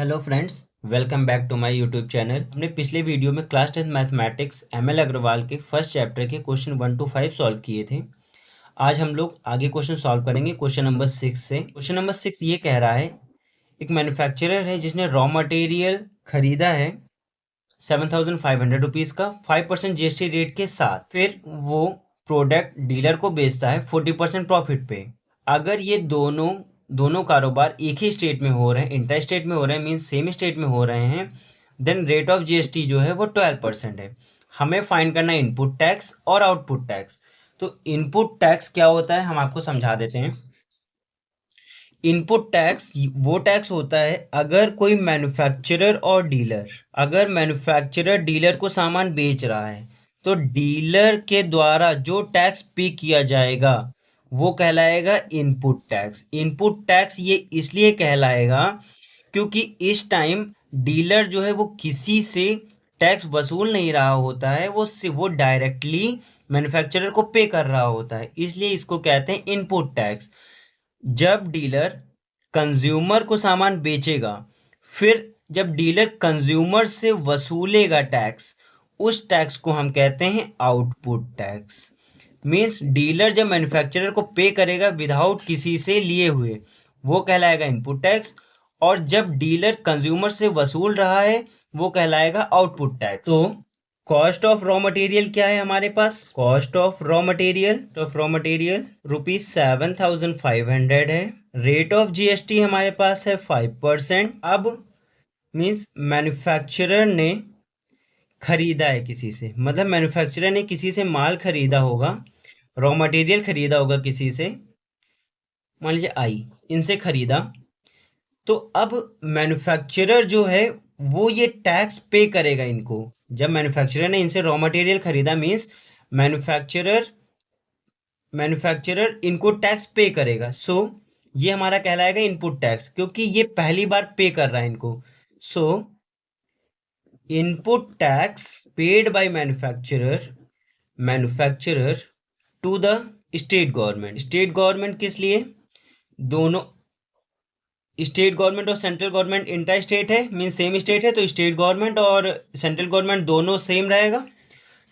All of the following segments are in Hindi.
Hello friends, welcome back to my YouTube channel. हमने पिछले वीडियो में क्लास 10 मैथमेटिक्स एमएल अग्रवाल के फर्स्ट चैप्टर के क्वेश्चन 1 to 5 सॉल्व किए थे। आज हम लोग आगे क्वेश्चन सॉल्व करेंगे क्वेश्चन नंबर 6 से। क्वेश्चन नंबर 6 ये कह रहा है, एक मैन्युफैक्चरर है जिसने रॉ मटेरियल खरीदा है 7,500 रुपीज़ का 5% जीएसटी रेट के साथ। फिर वो प्रोडक्ट डीलर को बेचता है 40% प्रॉफिट पे। अगर ये दोनों कारोबार एक ही स्टेट में हो रहे हैं, इंटर स्टेट में हो रहे हैं, मीन्स सेम स्टेट में हो रहे हैं, देन रेट ऑफ जीएसटी जो है वो 12% है। हमें फाइंड करना है इनपुट टैक्स और आउटपुट टैक्स। तो इनपुट टैक्स क्या होता है हम आपको समझा देते हैं। इनपुट टैक्स वो टैक्स होता है अगर कोई मैन्युफैक्चरर डीलर को सामान बेच रहा है तो डीलर के द्वारा जो टैक्स पे किया जाएगा वो कहलाएगा इनपुट टैक्स। इनपुट टैक्स ये इसलिए कहलाएगा क्योंकि इस टाइम डीलर जो है वो किसी से टैक्स वसूल नहीं रहा होता है, वो डायरेक्टली मैन्युफैक्चरर को पे कर रहा होता है, इसलिए इसको कहते हैं इनपुट टैक्स। जब डीलर कंज्यूमर को सामान बेचेगा, फिर जब डीलर कंज्यूमर से वसूलेगा टैक्स, उस टैक्स को हम कहते हैं आउटपुट टैक्स। मीन्स डीलर जब मैन्युफैक्चरर को पे करेगा विदाउट किसी से लिए हुए, वो कहलाएगा इनपुट टैक्स, और जब डीलर कंज्यूमर से वसूल रहा है वो कहलाएगा आउटपुट टैक्स। तो कॉस्ट ऑफ रॉ मटेरियल क्या है हमारे पास? कॉस्ट ऑफ रॉ मटेरियल ₹7,500 है। रेट ऑफ जीएसटी हमारे पास है 5%। अब मीन्स मैन्युफैक्चरर ने खरीदा है किसी से, मतलब मैन्युफैक्चरर ने किसी से माल खरीदा होगा, रॉ मटेरियल खरीदा होगा किसी से, मान लीजिए इनसे खरीदा। तो अब मैन्युफैक्चरर जो है वो ये टैक्स पे करेगा इनको। जब मैन्युफैक्चरर ने इनसे रॉ मटेरियल खरीदा मीन्स मैन्युफैक्चरर इनको टैक्स पे करेगा। सो ये हमारा कहलाएगा इनपुट टैक्स, क्योंकि ये पहली बार पे कर रहा है इनको। So input tax paid by manufacturer to the state government किस लिए? दोनों स्टेट गवर्नमेंट और सेंट्रल गवर्नमेंट इंटर स्टेट है, मीन सेम स्टेट है, तो स्टेट गवर्नमेंट और सेंट्रल गवर्नमेंट दोनों सेम रहेगा।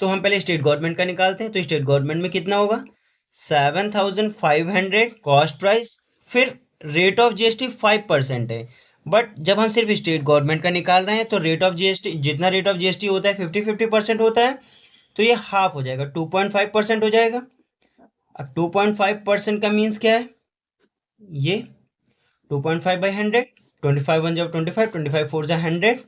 तो हम पहले स्टेट गवर्नमेंट का निकालते हैं। तो स्टेट गवर्नमेंट में कितना होगा? 7,500 कॉस्ट प्राइस, फिर रेट ऑफ जीएसटी 5% है। बट जब हम सिर्फ स्टेट गवर्नमेंट का निकाल रहे हैं तो रेट ऑफ जीएसटी, जितना रेट ऑफ जीएसटी होता है 50-50% होता है, तो ये हाफ हो जाएगा, 2.5% हो जाएगा। अब 2.5% का मीन्स क्या है? ये 2.5 by 100, 25 1 जब 25, 25 4 जा 100,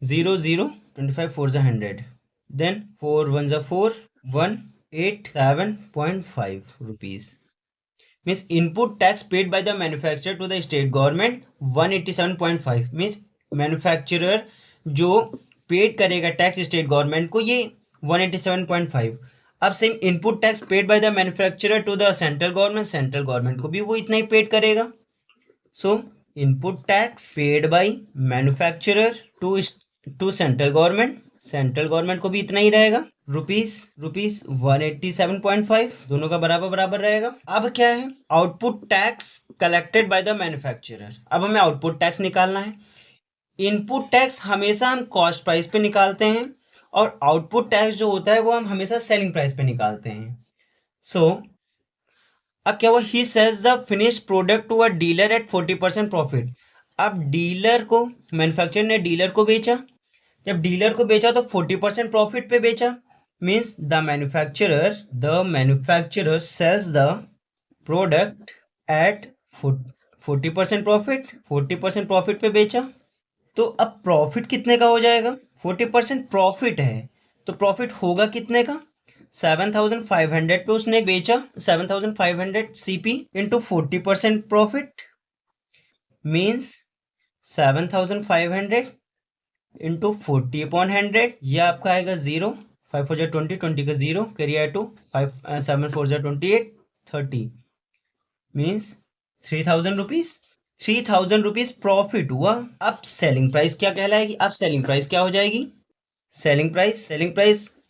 0 0, 25 4 जा 100, then 4 1 जा 4, 187.5 rupees. Means input tax paid by the manufacturer to the state government 187.5 means manufacturer जो पेड करेगा टैक्स स्टेट गवर्नमेंट को ये 187.5। अब same input tax paid by the manufacturer to the central government को भी वो इतना ही पेड करेगा। So input tax paid by manufacturer to central government को भी इतना ही रहेगा, रुपीज 187.5, दोनों का बराबर रहेगा। अब क्या है? Output tax collected by the manufacturer. अब हमें आउटपुट टैक्स निकालना है। इनपुट टैक्स हमेशा हम कॉस्ट प्राइस पे निकालते हैं और आउटपुट टैक्स जो होता है वो हम हमेशा सेलिंग प्राइस पे निकालते हैं। सो अब क्या हुआ? He sells the finish product to a dealer at 40% profit. अब डीलर को, मैन्युफैक्चरर ने डीलर को बेचा, जब डीलर को बेचा तो 40% प्रॉफिट पे बेचा। Means the manufacturer sales the product at 40% profit पे बेचा। तो अब प्रॉफिट कितने का हो जाएगा? 40% प्रॉफिट है तो प्रॉफिट होगा कितने का? 7,500 पे उसने बेचा, 7,500 CP into 40% profit means 7,500 into 40/100, यह आपका आएगा 0, 5 4 जा 20, 20 का 0, कैरी 2, 5 7 4 जा 28, 30 मीन्स 3,000 रुपीज। 3,000 रुपीज प्रॉफिट हुआ। अब सेलिंग प्राइस क्या कहलाएगी? अब सेलिंग प्राइस क्या हो जाएगी? सेलिंग प्राइस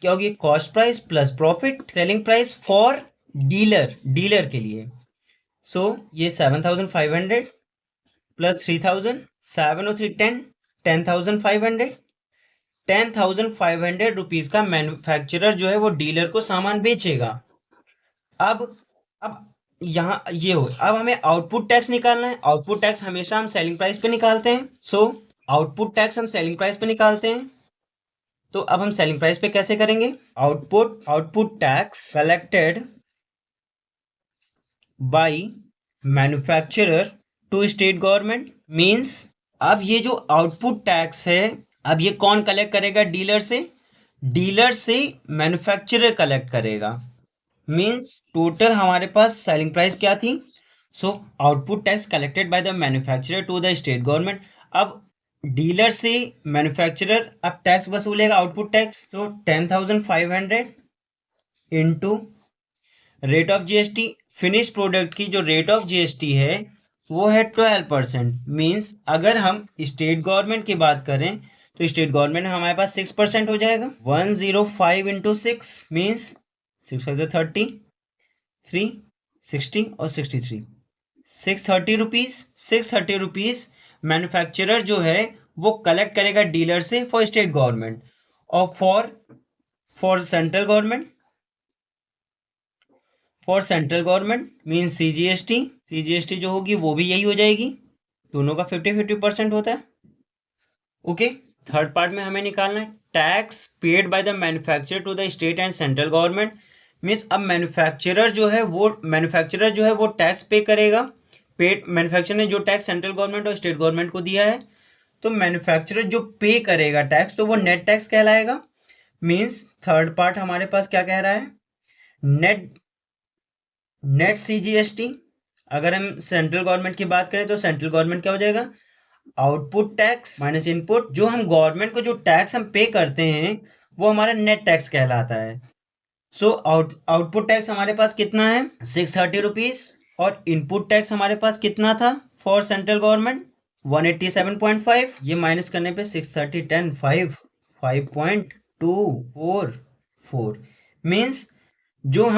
क्या होगी? Cost price plus profit. Selling price for dealer के लिए। सो ये 7,500 प्लस 3000, 7 और 3 10, 10,500। 10,500 रुपीज का मैन्युफैक्चरर जो है वो डीलर को सामान बेचेगा। अब यहाँ ये हो, अब हमें आउटपुट टैक्स निकालना है। आउटपुट टैक्स हमेशा हम सेलिंग प्राइस पे निकालते हैं। सो आउटपुट टैक्स हम सेलिंग प्राइस पे निकालते हैं। तो अब हम सेलिंग प्राइस पे कैसे करेंगे? Output tax collected by manufacturer to state government means, अब ये जो आउटपुट टैक्स है, अब ये कौन कलेक्ट करेगा? डीलर से। डीलर से मैन्युफैक्चरर कलेक्ट करेगा। मींस टोटल हमारे पास सेलिंग प्राइस क्या थी? So output tax collected by the manufacturer to the state government. अब डीलर से मैन्युफैक्चरर अब टैक्स वसूलेगा, आउटपुट टैक्स। तो 10,500 into rate of GST. Finish product की जो रेट ऑफ जीएसटी है वो है 12%। मींस अगर हम स्टेट गवर्नमेंट की बात करें तो स्टेट गवर्नमेंट हमारे पास 6% हो जाएगा। 105 इंटू 6 मीन्स 6 5 30, 3 60 और 63, 630 रुपीज। 630 रुपीज मैन्युफैक्चरर जो है वो कलेक्ट करेगा डीलर से फॉर स्टेट गवर्नमेंट। और for central government, for central government means CGST. CGST जो होगी वो भी यही हो जाएगी, दोनों का 50-50% होता है। ओके, थर्ड पार्ट में हमें निकालना है tax paid by the manufacturer to the state and central government. Means अब मैन्युफैक्चरर जो है वो टैक्स पे करेगा। पेड मैन्युफैक्चरर ने जो टैक्स सेंट्रल गवर्नमेंट और स्टेट गवर्नमेंट को दिया है, तो मैन्युफैक्चरर जो पे करेगा टैक्स, तो वो नेट टैक्स कहलाएगा। मीन्स थर्ड पार्ट हमारे पास क्या कह रहा है? Net CGST. अगर हम सेंट्रल गवर्नमेंट की बात करें तो सेंट्रल गवर्नमेंट क्या हो जाएगा? Output tax minus input. जो हम गवर्नमेंट को जो टैक्स हम पे करते हैं वो हमारा नेट टैक्स कहलाता है। सो आउटपुट टैक्स हमारे पास कितना है? 630 रुपीज। और इनपुट टैक्स हमारे पास कितना था फॉर सेंट्रल गवर्नमेंट? 187.5। ये माइनस करने पे 630 10 5 5.244 मीन्स जो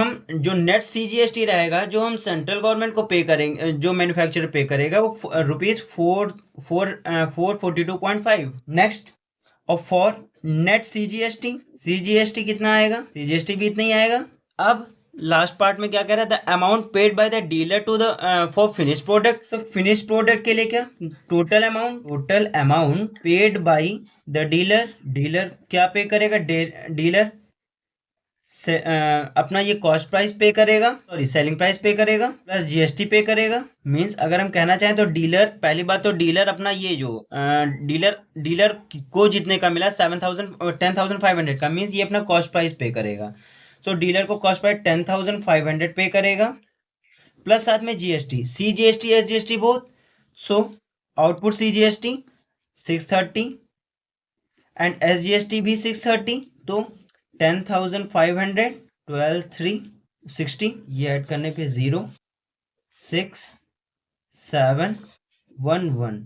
नेट सीजीएसटी रहेगा, जो हम सेंट्रल गवर्नमेंट को पे करेंगे, जो मैन्युफैक्चरर पे करेगा, वो रुपीज 442.5। नेक्स्ट, और फॉर नेट सीजीएसटी कितना आएगा? सीजीएसटी भी इतना ही आएगा। अब लास्ट पार्ट में क्या कह रहा था? Amount paid by the dealer to the for finish product. तो फिनिश प्रोडक्ट के लिए क्या? Total amount paid by the dealer क्या पे करेगा? डीलर से अपना ये कॉस्ट प्राइस पे करेगा, सॉरी सेलिंग प्राइस पे करेगा, प्लस जीएसटी पे करेगा। मींस अगर हम कहना चाहें तो डीलर, पहली बात तो डीलर अपना ये जो डीलर को जितने का मिला 10,500 का, मींस ये अपना कॉस्ट प्राइस पे करेगा। तो डीलर को कॉस्ट प्राइस 10,500 पे करेगा, प्लस साथ में GST, CGST SGST both. So output CGST 630 and SGST भी 630। तो 10,500 12 3 60, ये ऐड करने पे 0 6 7 1 1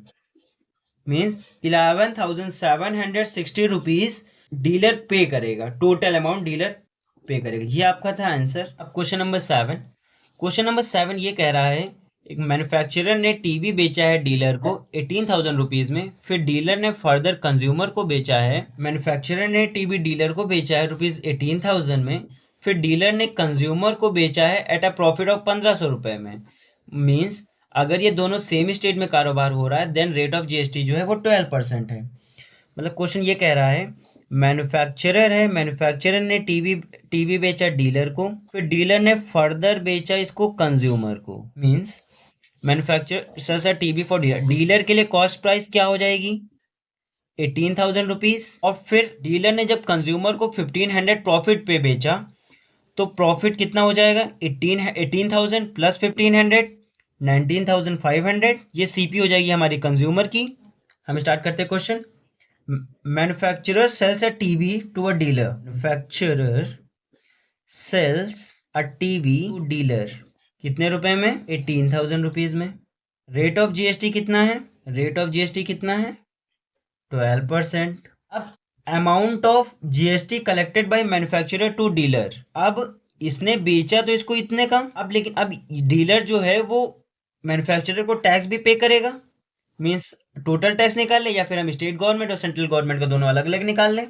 मीन्स 11,760 रुपीज डीलर पे करेगा। टोटल अमाउंट डीलर पे करेगा। ये आपका था आंसर। अब क्वेश्चन नंबर 7। क्वेश्चन नंबर 7 ये कह रहा है एक मैन्युफैक्चरर ने टीवी बेचा है डीलर को 18,000 रुपीज में, फिर डीलर ने फर्दर कंज्यूमर को बेचा है। मैन्युफैक्चरर ने टीवी डीलर को बेचा है रुपीज 18,000 में, फिर डीलर ने कंज्यूमर को बेचा है एट अ प्रॉफिट ऑफ 1,500 रुपए में। मीन्स अगर ये दोनों सेम स्टेट में कारोबार हो रहा है, देन रेट ऑफ जीएसटी जो है वो 12% है। मतलब क्वेश्चन ये कह रहा है मैन्युफैक्चरर ने टीवी बेचा डीलर को, फिर डीलर ने फर्दर बेचा इसको कंज्यूमर को। Means manufacturer sir TV for dealer के लिए कॉस्ट प्राइस क्या हो जाएगी? 18,000 रुपीज। और फिर डीलर ने जब कंज्यूमर को 1,500 प्रॉफिट पे बेचा, तो प्रॉफिट कितना हो जाएगा? 18,000 प्लस 1,500 19,500। ये सीपी हो जाएगी हमारी कंज्यूमर की। हम स्टार्ट करते हैं question. Manufacturer sales a TV to a dealer. Manufacturer sales a TV to dealer कितने रुपए में? 18,000 रुपीज में। रेट ऑफ जीएसटी कितना है? रेट ऑफ जीएसटी कितना है? 12%। अब amount of GST collected by manufacturer to dealer. अब इसने बेचा तो इसको इतने का, अब लेकिन अब डीलर जो है वो मैन्युफैक्चरर को टैक्स भी पे करेगा। मीन्स टोटल टैक्स निकाल ले, या फिर हम स्टेट गवर्नमेंट और सेंट्रल गवर्नमेंट का दोनों अलग अलग निकाल लें।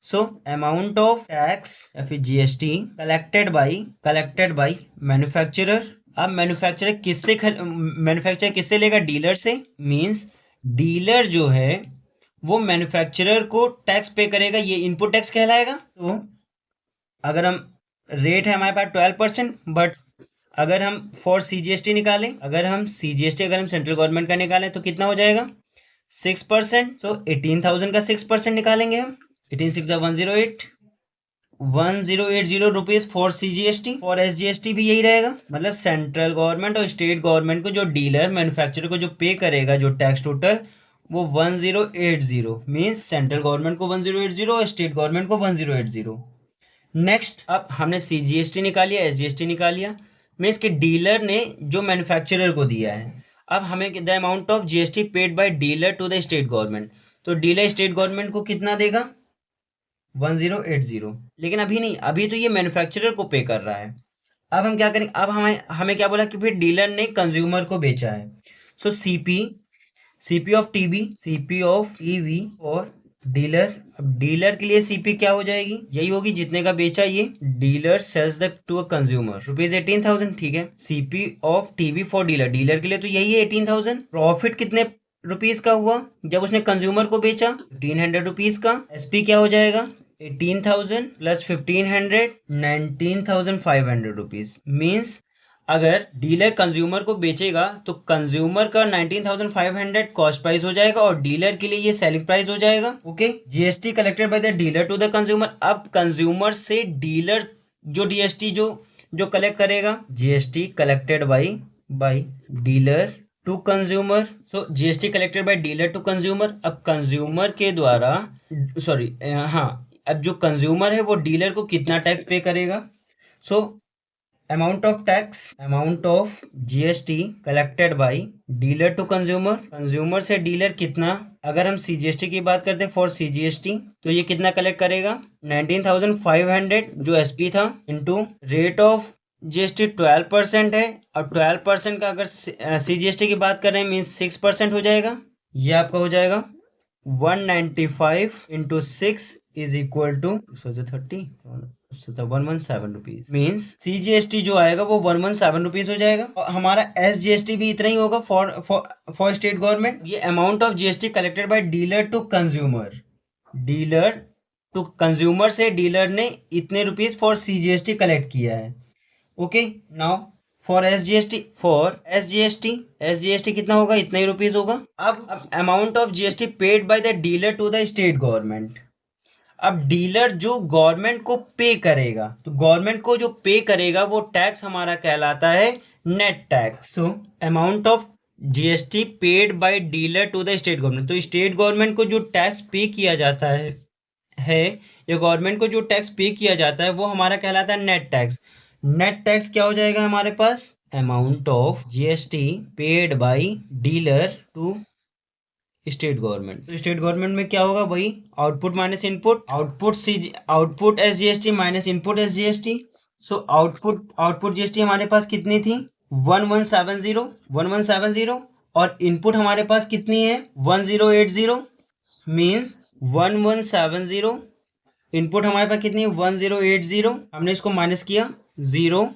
सो अमाउंट ऑफ टैक्स या फिर जीएसटी कलेक्टेड बाई मैन्युफैक्चरर। अब मैन्युफैक्चरर किससे लेगा? डीलर से। मीन्स डीलर जो है वो मैन्युफैक्चरर को टैक्स पे करेगा, ये इनपुट टैक्स कहलाएगा। तो अगर हम रेट है हमारे पास 12%, बट अगर हम फॉर सीजीएसटी निकालें, अगर हम सेंट्रल गवर्नमेंट का निकालें तो कितना हो जाएगा? 6%। सो 18,000 का 6% निकालेंगे हम। 18 6 1,080 rupees for CGST. For SGST भी यही रहेगा, मतलब सेंट्रल गवर्नमेंट और स्टेट गवर्नमेंट को जो डीलर मैन्युफैक्चरर को जो पे करेगा जो टैक्स टोटल, वो 1080 मीन्स सेंट्रल गवर्नमेंट को 1080 और स्टेट गवर्नमेंट को 1080। नेक्स्ट, अब हमने सीजीएसटी निकाल लिया, एसजीएसटी निकाल लिया, मीन्स कि डीलर ने जो मैन्युफैक्चरर को दिया है। अब हमें the amount of GST paid by dealer to the state government, तो डीलर स्टेट गवर्नमेंट को कितना देगा? 1080। लेकिन अभी नहीं, अभी तो ये मैन्युफैक्चरर को पे कर रहा है। अब हम क्या करेंगे? अब हमें क्या बोला कि फिर डीलर ने कंज्यूमर को बेचा है। सो सीपी ऑफ टीवी और डीलर। अब डीलर के लिए सीपी क्या हो जाएगी? यही होगी जितने का बेचा ये। Dealer sales the to a consumer rupees 18,000, ठीक है। CP of TV for dealer के लिए तो यही है 18,000। प्रॉफिट कितने रुपीज का हुआ जब उसने कंज्यूमर को बेचा? 1500 रुपीज का। एसपी क्या हो जाएगा? 18,000 प्लस 1500, 19,500 रुपीज। मीन्स अगर डीलर कंज्यूमर को बेचेगा तो कंज्यूमर का 19,500 कॉस्ट प्राइस हो जाएगा और डीलर के लिए ये सेलिंग प्राइस हो जाएगा। Okay, GST collected by the dealer to the consumer. अब कंज्यूमर से डीलर जो जीएसटी जो कलेक्ट करेगा, GST collected by dealer to consumer. So GST collected by dealer to consumer. अब कंज्यूमर के द्वारा अब जो कंज्यूमर है वो डीलर को कितना टैक्स पे करेगा? So amount of GST collected by dealer to consumer से डीलर कितना, अगर हम सीजीएसटी की बात करते हैं फॉर सीजीएसटी, तो ये कितना कलेक्ट करेगा? 19,500 जो एसपी था, इनटू रेट ऑफ जीएसटी 12% है, और 12% का अगर सीजीएसटी की बात कर रहे हैं मीन्स 6% हो जाएगा। ये आपका हो जाएगा 195 into 6 is equal to 30, 117 rupees. Means CGST जो आएगा वो 117 रुपीज हो जाएगा, और हमारा एसजीएसटी भी इतना ही होगा फॉर स्टेट गवर्नमेंट। ये amount of GST collected by dealer to consumer से डीलर ने इतने रुपीज फॉर सीजीएसटी कलेक्ट किया है। ओके, नाउ फॉर एसजीएसटी कितना होगा? इतना ही रुपीज होगा। अब amount of GST paid by the dealer to the state government. अब डीलर जो गवर्नमेंट को पे करेगा, तो गवर्नमेंट को जो पे करेगा वो टैक्स हमारा कहलाता है net tax. So amount of GST paid by dealer to the state government, तो स्टेट गवर्नमेंट को जो टैक्स पे किया जाता है या गवर्नमेंट को जो टैक्स पे किया जाता है वो हमारा कहलाता है नेट टैक्स। नेट टैक्स क्या हो जाएगा हमारे पास? Amount of GST paid by dealer to state government. तो स्टेट गवर्नमेंट में क्या होगा? वही output minus input, output SGST minus input SGST. So output GST हमारे पास कितनी थी? 1170 और इनपुट हमारे पास कितनी है? 1080। मीन्स 1170, इनपुट हमारे पास कितनी है? 1080। हमने इसको माइनस किया 90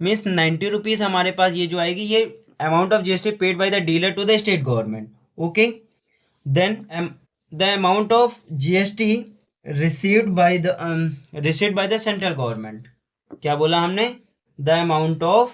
मीन्स 90 रुपीज हमारे पास ये जो आएगी, ये amount of GST paid by the dealer to the state government. Okay, then the amount of GST received by the central government. क्या बोला हमने? The amount of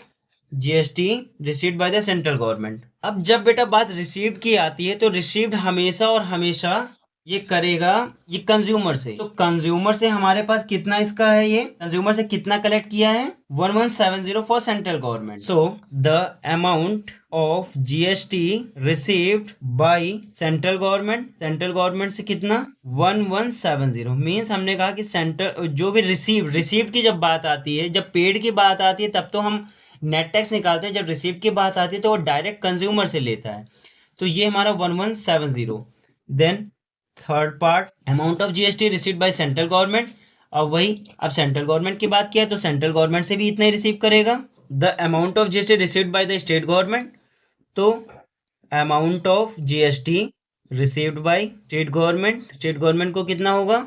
GST received by the central government. अब जब बेटा बात रिसीव्ड की आती है तो रिसीव्ड हमेशा और हमेशा ये करेगा ये कंज्यूमर से। तो कंज्यूमर से हमारे पास कितना इसका है? ये कंज्यूमर से कितना कलेक्ट किया है? 1170 for central government. So the amount of GST received by central government से कितना? 1170। मीन्स हमने कहा कि सेंट्रल जो भी रिसीव्ड की जब बात आती है, जब पेड की बात आती है तब तो हम नेट टैक्स निकालते हैं, जब रिसीव्ड की बात आती है तो वो डायरेक्ट कंज्यूमर से लेता है। तो ये हमारा 1170। Then third part, amount of GST received by central government. अब सेंट्रल गवर्नमेंट की बात किया तो सेंट्रल गवर्नमेंट से भी इतना ही रिसीव करेगा। The amount of GST received by the state government, तो amount of GST received by state government को कितना होगा,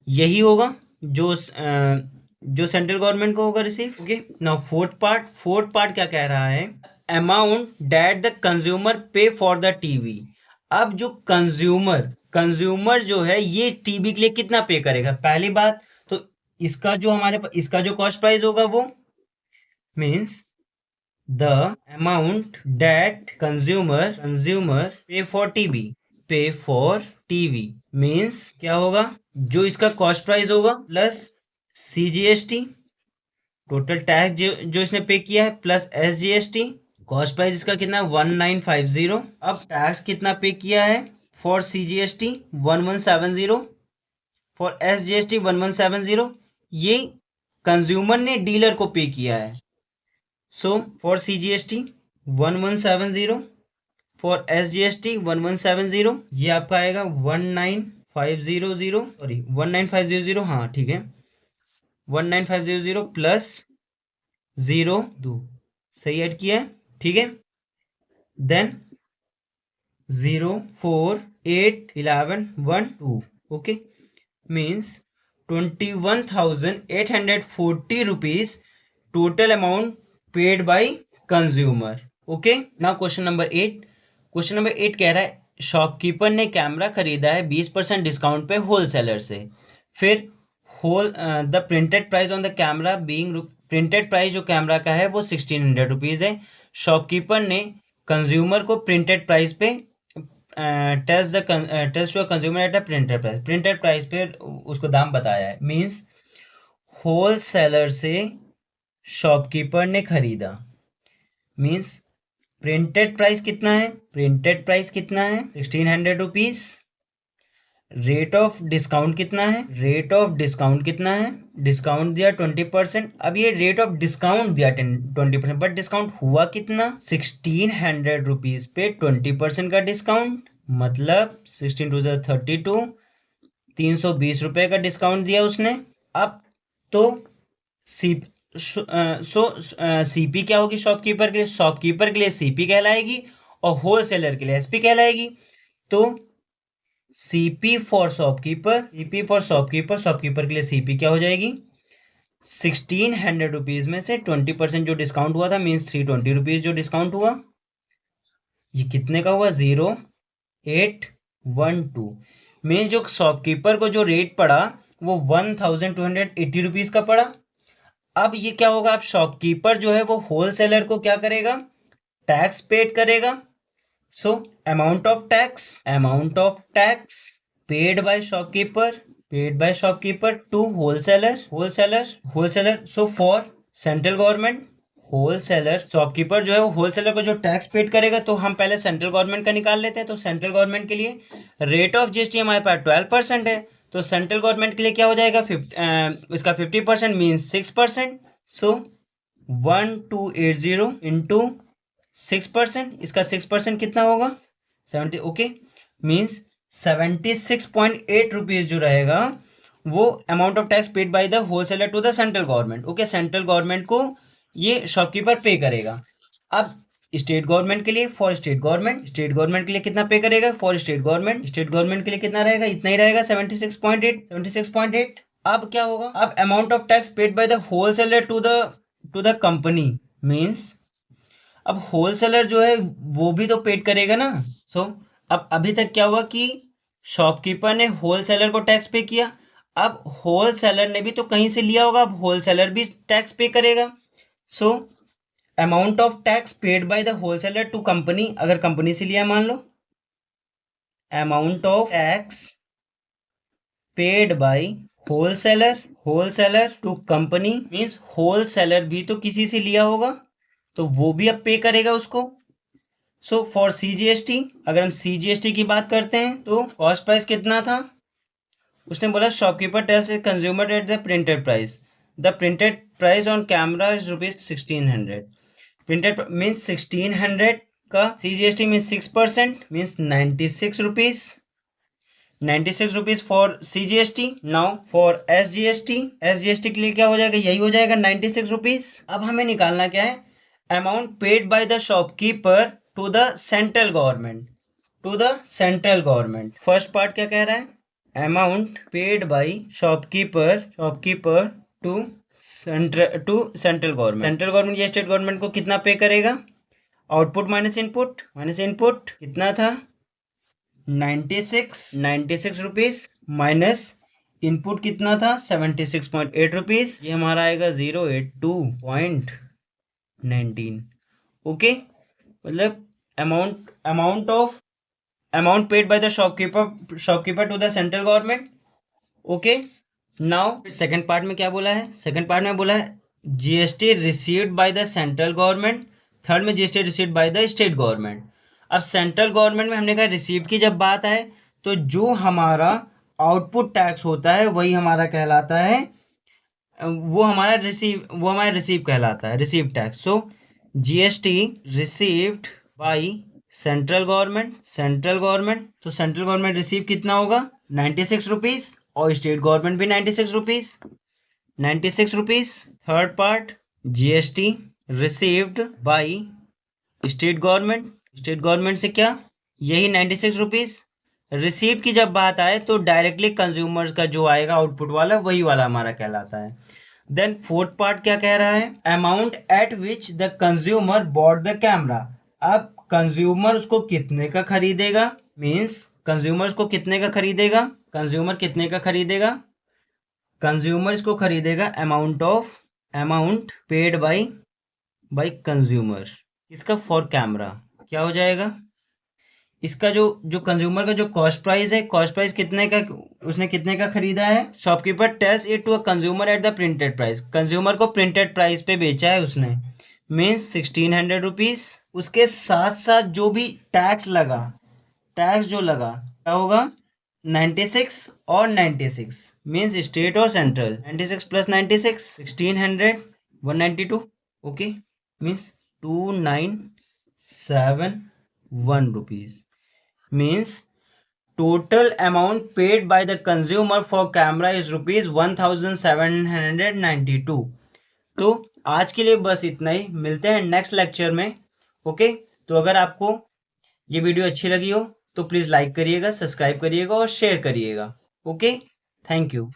यही होगा जो जो सेंट्रल गवर्नमेंट को होगा receive. Okay, now fourth part क्या कह रहा है, अमाउंट दैट द कंज्यूमर पे फॉर द टीवी। अब जो कंज्यूमर जो है ये टीवी के लिए कितना पे करेगा, पहली बात तो इसका जो कॉस्ट प्राइस होगा वो means the amount that consumer पे फॉर टीवी मीन्स क्या होगा, जो इसका कॉस्ट प्राइस होगा प्लस सीजीएसटी, टोटल टैक्स जो इसने पे किया है, प्लस एसजीएसटी। कॉस्ट प्राइस इसका कितना 1950। अब टैक्स कितना पे किया है फॉर सीजीएसटी 1170, फॉर एसजीएसटी 1170, ये कंज्यूमर ने डीलर को पे किया है। So for CGST 1170, for SGST 1170, ये आपका आएगा 19500, सॉरी 19500, हाँ ठीक है 19500 प्लस 02 सही ऐड किया है, ठीक है। Then 048112 okay means 21,840 rupees total amount paid by consumer. Okay, now question number 8 कह रहा है शॉपकीपर ने कैमरा खरीदा है 20% डिस्काउंट पे होलसेलर से, फिर the printed price on the camera being, printed price जो कैमरा का है वो 1600 रुपीज़ है। शॉपकीपर ने कंज्यूमर को प्रिंटेड प्राइस पे test to consumer at a printed price पे उसको दाम बताया है, मीन्स होलसेलर से शॉपकीपर ने खरीदा, मीन्स प्रिंटेड प्राइस कितना है 1600 रुपीज़। रेट ऑफ डिस्काउंट कितना है, डिस्काउंट दिया 20%। अब ये रेट ऑफ डिस्काउंट दिया 20%, बट डिस्काउंट हुआ कितना 1600 रुपीज पे 20% का डिस्काउंट, मतलब 16 टू 32, 320 रुपए का डिस्काउंट दिया उसने। अब तो सीपी क्या होगी शॉपकीपर के लिए सीपी कहलाएगी और होलसेलर के लिए एसपी कहलाएगी। तो सीपी फॉर शॉपकीपर के लिए सीपी क्या हो जाएगी 1600 रुपीज में से 20% जो डिस्काउंट हुआ था मीन्स 320 रुपीज जो डिस्काउंट हुआ, ये कितने का हुआ 0812 में जो शॉपकीपर को जो रेट पड़ा वो 1280 रुपीज का पड़ा। अब ये क्या होगा, अब शॉपकीपर जो है वो होलसेलर को क्या करेगा, टैक्स पेड करेगा। So amount of tax paid by shopkeeper to wholesaler. So for central government, wholesaler shopkeeper जो है वो होलसेलर को जो टैक्स पेड करेगा, तो हम पहले सेंट्रल गवर्नमेंट का निकाल लेते हैं। तो सेंट्रल गवर्नमेंट के लिए रेट ऑफ जीएसटी हमारे पास 12% है, तो सेंट्रल गवर्नमेंट के लिए क्या हो जाएगा इसका 50% मीन्स 6%। सो 1280 इंटू 6%, इसका 6% कितना होगा 70। ओके मीन्स 76.8 रुपीज जो रहेगा वो amount of tax paid by the wholesaler to the central government. Okay, central government को ये शॉपकीपर पे करेगा। अब स्टेट गवर्नमेंट के लिए, फॉर स्टेट गवर्नमेंट के लिए कितना पे करेगा, फॉर स्टेट गवर्नमेंट के लिए कितना रहेगा, इतना ही रहेगा 76.8। अब क्या होगा, अब amount of tax paid by the wholesaler to the company means अब होलसेलर जो है वो भी तो पेड करेगा ना। सो अब अभी तक क्या हुआ कि शॉपकीपर ने होलसेलर को टैक्स पे किया, अब होलसेलर ने भी तो कहीं से लिया होगा, अब होलसेलर भी टैक्स पे करेगा। So amount of tax paid by the wholesaler to company, अगर कंपनी से लिया मान लो, amount of tax paid by wholesaler to company means wholesaler भी तो किसी से लिया होगा, तो वो भी अब पे करेगा उसको। सो फॉर सीजीएसटी, अगर हम सीजीएसटी की बात करते हैं तो कॉस्ट प्राइस कितना था, उसने बोला shopkeeper tells consumer at the printed price on camera is ₹1600। Printed means 1600 का CGST means 6% means 96 rupees for CGST. Now for SGST के लिए क्या हो जाएगा, यही हो जाएगा 96 रुपीज। अब हमें निकालना क्या है, amount paid by the shopkeeper to the central government, to the central government. First part क्या कह रहा है, amount paid by shopkeeper to central government. Central government या स्टेट गवर्नमेंट को कितना पे करेगा, आउटपुट माइनस इनपुट कितना था 96 रुपीज, माइनस इनपुट कितना था 76.8 रुपीज, ये हमारा आएगा 082.19। ओके, मतलब amount paid by the shopkeeper to the central government. Okay, now second part में क्या बोला है, सेकंड पार्ट में बोला है GST received by the central government, third में GST received by the state government. अब सेंट्रल गवर्नमेंट में हमने कहा रिसीव की जब बात आए तो जो हमारा आउटपुट टैक्स होता है वही हमारा कहलाता है, वो हमारा रिसीव कहलाता है, receive tax. So GST received by central government, तो सेंट्रल गवर्नमेंट रिसीव कितना होगा 96 रुपीज, और स्टेट गवर्नमेंट भी 96 rupees. Third part GST received by state government से क्या, यही 96 रुपीज। रिसीव्ड की जब बात आए तो डायरेक्टली कंज्यूमर्स का जो आएगा आउटपुट वाला वही वाला हमारा कहलाता है। देन फोर्थ पार्ट क्या कह रहा है, amount at which the consumer bought the camera. अब कंज्यूमर उसको कितने का खरीदेगा, मीन्स कंज्यूमर उसको कितने का खरीदेगा, कंज्यूमर इसको खरीदेगा अमाउंट पेड बाय कंज्यूमर, इसका फॉर कैमरा क्या हो जाएगा, इसका जो कंज्यूमर का जो कॉस्ट प्राइस है, कॉस्ट प्राइस कितने का, उसने कितने का खरीदा है, shopkeeper tells it to a consumer at the printed price, consumer को प्रिंटेड प्राइस पे बेचा है उसने, मीन्स 1600 रुपीज। उसके साथ साथ जो भी टैक्स जो लगा क्या होगा 96 और 96, मीन्स स्टेट और central, 96 plus 96 1600 192, okay, means 2971 rupees, means total amount paid by the consumer for camera is rupees 1792। तो आज के लिए बस इतना ही, मिलते हैं नेक्स्ट लेक्चर में। ओके, तो अगर आपको ये वीडियो अच्छी लगी हो तो प्लीज़ लाइक करिएगा, सब्सक्राइब करिएगा और शेयर करिएगा। Okay, thank you.